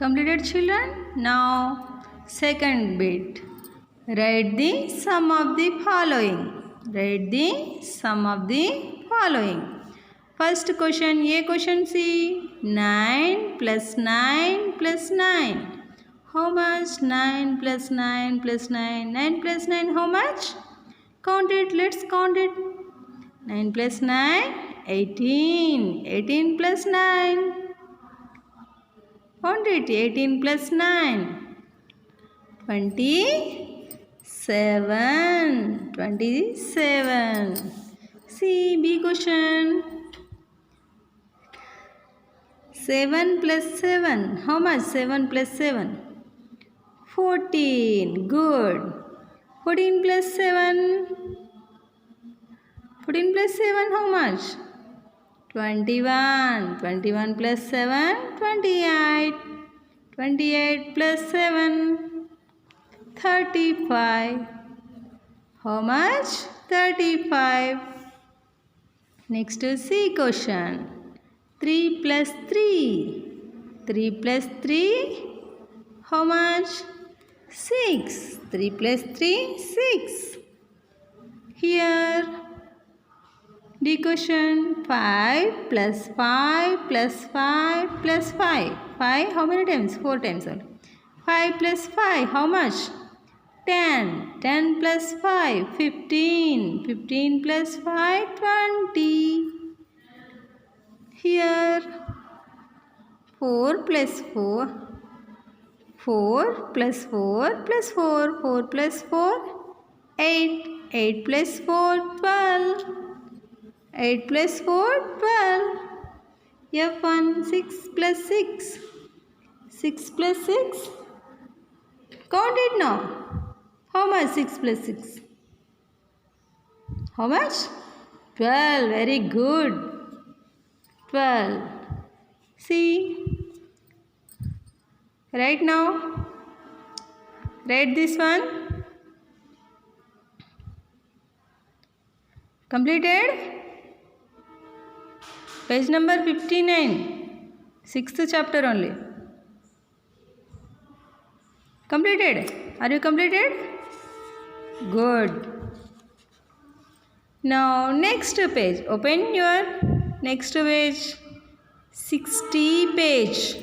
Completed, children? Now, second bit. Write the sum of the following. Write the sum of the following. First question, A question C. 9 plus 9 plus 9. How much? 9 plus 9 plus 9. 9 plus 9, how much? Count it, let's count it. 9 plus 9, 18. 18 plus 9. Count it, 18 plus 9. 27. 27. See, B question. 7 plus 7. How much? 7 plus 7. 14. Good. 14 plus 7. 14 plus 7, how much? 21. 21 plus 7. 28. 28 plus 7. 35. How much? 35. Next C question. 3 plus 3. 3 plus 3. How much? 6. 3 plus 3. 6. Here. D question. 5 plus 5 plus 5 plus 5. 5 how many times? 4 times only. 5 plus 5 how much? 10. 10 plus 5 15. 15 plus 5 20. Here 4 plus 4. 4 plus 4 plus 4. 4 plus 4 8. 8 plus 4 12. 8 plus 4 12. F1 6 plus 6. 6 plus 6. Count it now. How much? 6 plus 6. How much? 12. Very good. 12. See. Right now. Write this one. Completed? Page number 59. 6th chapter only. Completed? Are you completed? Good. Now next page. Open your next page. 60 page.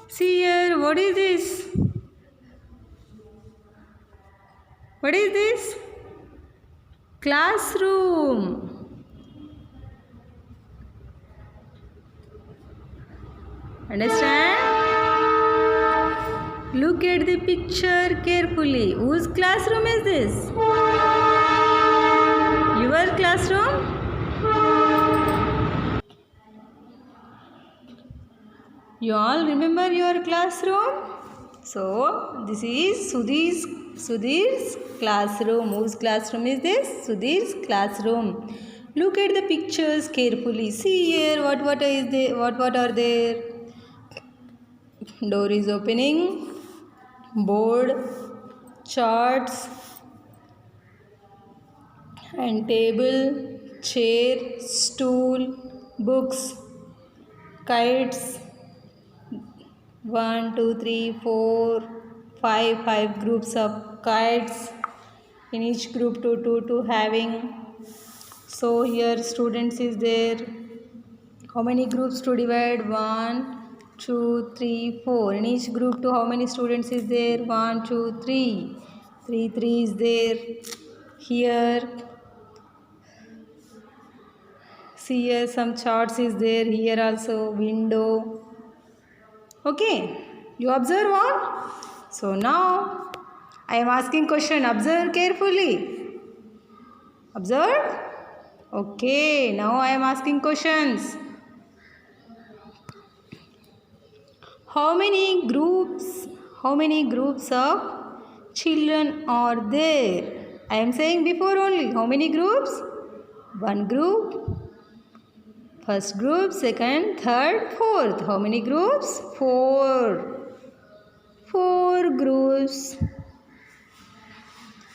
See here. What is this? What is this? Classroom. Understand? Look at the picture carefully. Whose classroom is this? Your classroom? You all remember your classroom? So, this is Sudhir's classroom. Whose classroom is this? Sudhir's classroom. Look at the pictures carefully. See here what is there? What are there? Door is opening. Board, charts, and table, chair, stool, books, kites. 1, 2, 3, 4, 5. 5 groups of kites. In each group two having. So here students is there. How many groups to divide? 1, 2, 3, 4. In each group how many students is there? 1, 2, 3. 3 is there. Here. See here some charts is there. Here also window. Okay. You observe all? So now I am asking question. Observe carefully. Observe? Okay. Now I am asking questions. How many groups of children are there? I am saying before only. How many groups? 1 group. First group, second, third, fourth. How many groups? 4. 4 groups.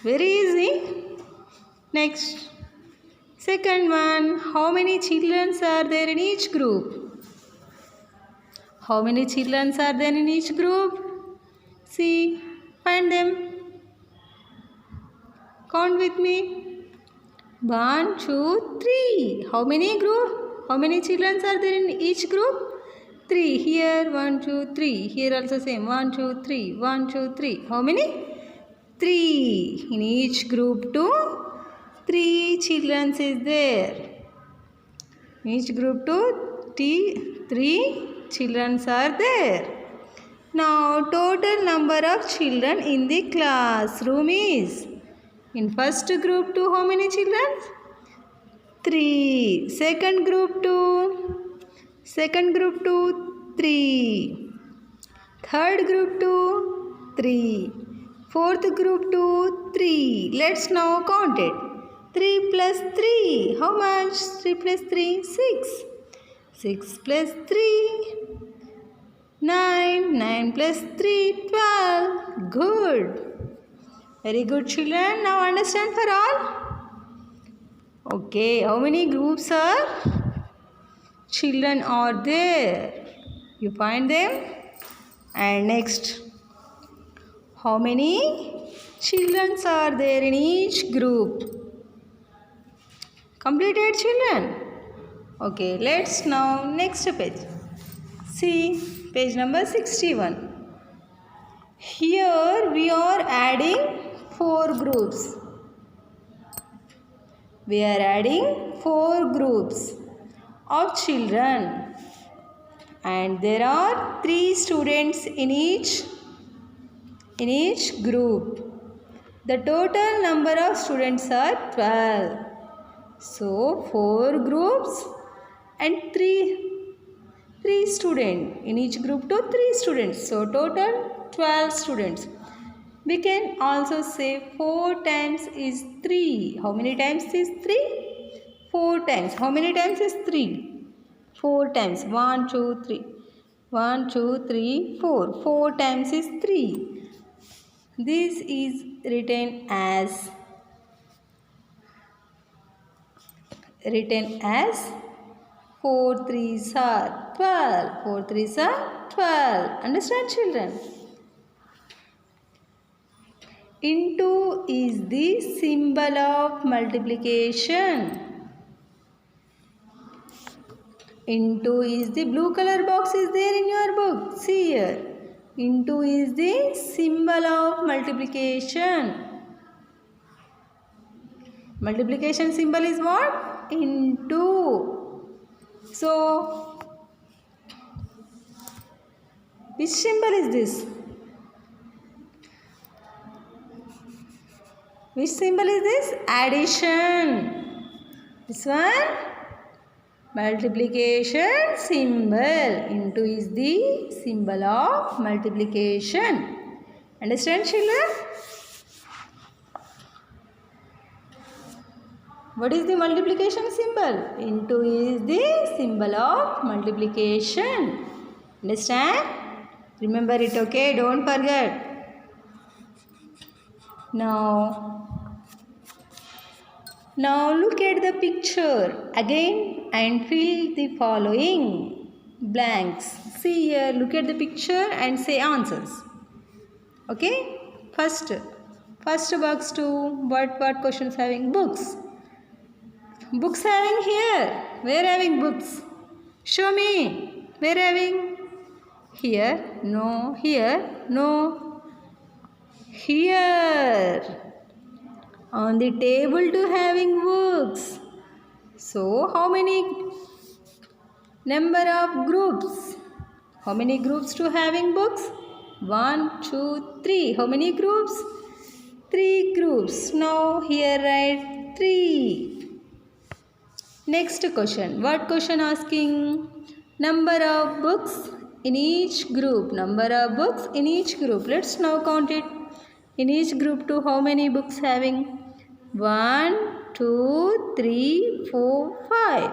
Very easy. Next. Second one. How many children are there in each group? How many children are there in each group? See, find them. Count with me. 1, 2, 3. How many group? How many children are there in each group? 3. Here 1, 2, 3. Here also same. 1, 2, 3. 1, 2, 3. How many? 3. In each group 2, 3 children is there. In each group 2, 3 children are there. Now total number of children in the classroom is, in first group 2 how many children? 3. Second group 2, 3. Third group 2, 3. Fourth group 2, 3. Let's now count it. 3 plus 3. How much? 3 plus 3? 6. 6 plus 3? 9. 9 plus 3? 12. Good. Very good, children. Now understand for all. Okay. How many groups are children are there? You find them. And next, how many children are there in each group? Completed, children? Okay, let's now next page. See, page number 61. Here we are adding 4 groups. We are adding 4 groups of children. And there are 3 students in each group. The total number of students are 12. So 4 groups and 3 students. In each group 3 students. So total 12 students. We can also say 4 times is 3. How many times is 3? 4 times. How many times is 3? 4 times. 1, 2, 3. 1, 2, 3, 4. 4 times is 3. This is written as 4 3s are 12. 4 3s are 12. Understand, children? Into is the symbol of multiplication. Into is the blue color box is there in your book. See here. Into is the symbol of multiplication. Multiplication symbol is what? Into. So, which symbol is this? Which symbol is this? Addition. This one? Multiplication symbol. Into is the symbol of multiplication. Understand, children? What is the multiplication symbol? Into is the symbol of multiplication. Understand? Remember it, okay? Don't forget. Now look at the picture again and fill the following blanks. See here, look at the picture and say answers. Okay? First box to what questions having? Books. Books having here. Where having books? Show me. Where having? Here. No. Here. No. Here. On the table to having books. So how many number of groups? How many groups to having books? 1, 2, 3. How many groups? 3 groups. Now here write 3. Next question. What question asking? Number of books in each group. Number of books in each group. Let's now count it. In each group to how many books having? 1, 2, 3, 4, 5.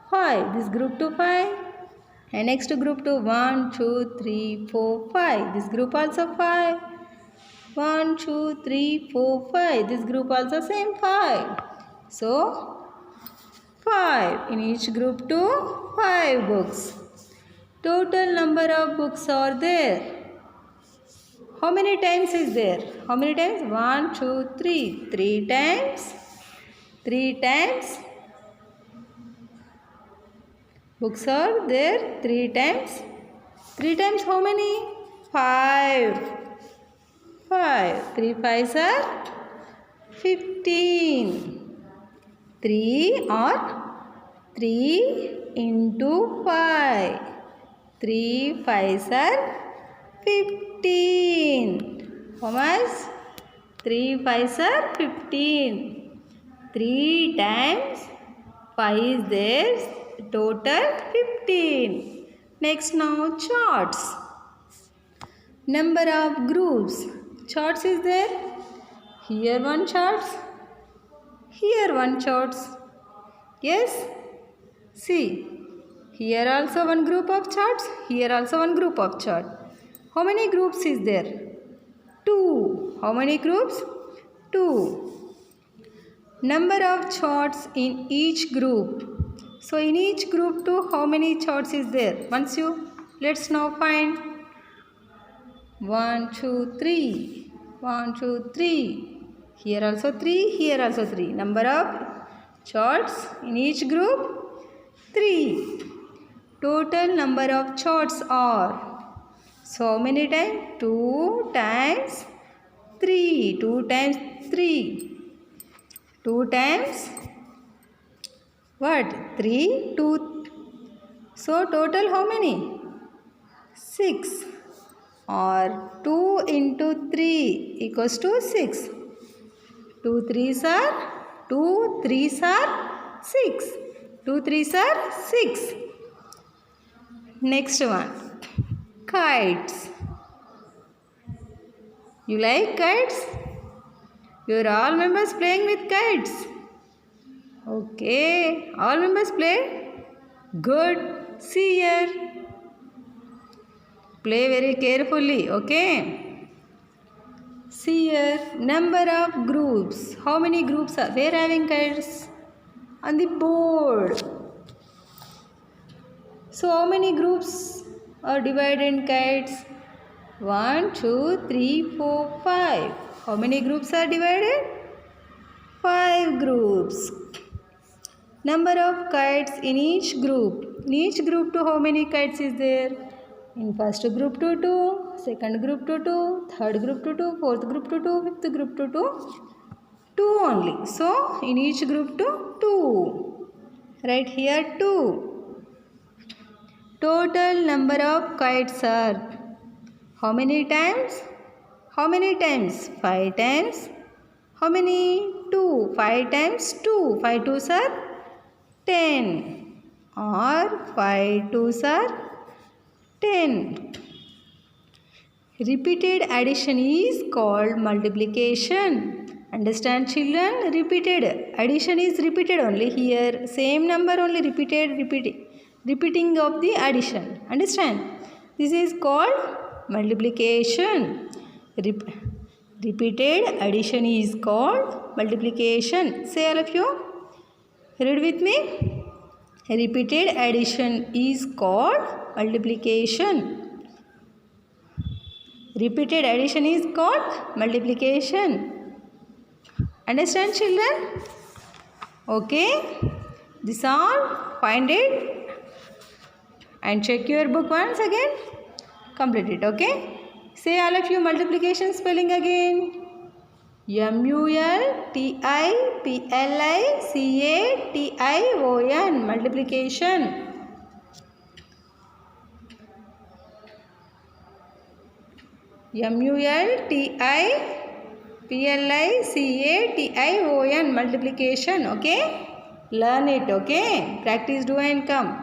5. This group to 5. And next group to 1, 2, 3, 4, 5. This group also 5. 1, 2, 3, 4, 5. This group also same 5. So 5. In each group to 5 books. Total number of books are there. How many times is there? How many times? 1, 2, 3. 3 times. 3 times. Books are there 3 times. 3 times how many? 5. 5. 3 5s are 15. 3 or 3 into 5. 3 5s are 15. How much? 3 5s are 15. 3 times 5 is there. Total 15. Next now charts. Number of groups. Charts is there. Here one charts. Here one charts. Yes. See. Here also one group of charts. Here also one group of chart. How many groups is there? 2. How many groups? 2. Number of charts in each group. So in each group 2, how many charts is there? Let's now find. 1 2 3. 1 2 3. Here also 3. Here also 3. Number of charts in each group 3. Total number of charts are. So how many times? 2 times 3. 2 times 3. 2 times what? 3, 2. So total how many? 6. Or 2 into 3 equals to 6. 2 3s are 2 3s are 6. 2 3s are 6. Next one. Kites. You like kites? You are all members playing with kites. Okay. All members play? Good. See here. Play very carefully. Okay. See here. Number of groups. How many groups are there having kites? On the board. So how many groups are divided in kites? 1 2 3 4 5. How many groups are divided? 5 groups. Number of kites in each group. In each group 2, how many kites is there? In first group 2, 2. Second group 2, 2. Third group 2, 2. Fourth group 2, 2. Fifth group 2, 2. 2 only. So, in each group 2, 2. Right here 2. Total number of kites are. How many times? How many times? 5 times. How many? 2. 5 times 2. 5 2s are 10. Or 5 2s are 10. Repeated addition is called multiplication. Understand, children? Repeated addition is repeated only. Here same number only repeating of the addition. Understand? This is called multiplication. Repeated addition is called multiplication. Say all of you. Read with me. Repeated addition is called multiplication. Repeated addition is called multiplication. Understand, children? Okay. This all. Find it and check your book once again. Complete it. Okay. Say all of you multiplication spelling again. multiplication. Multiplication. multiplication. Okay. Learn it. Okay. Practice, do and come.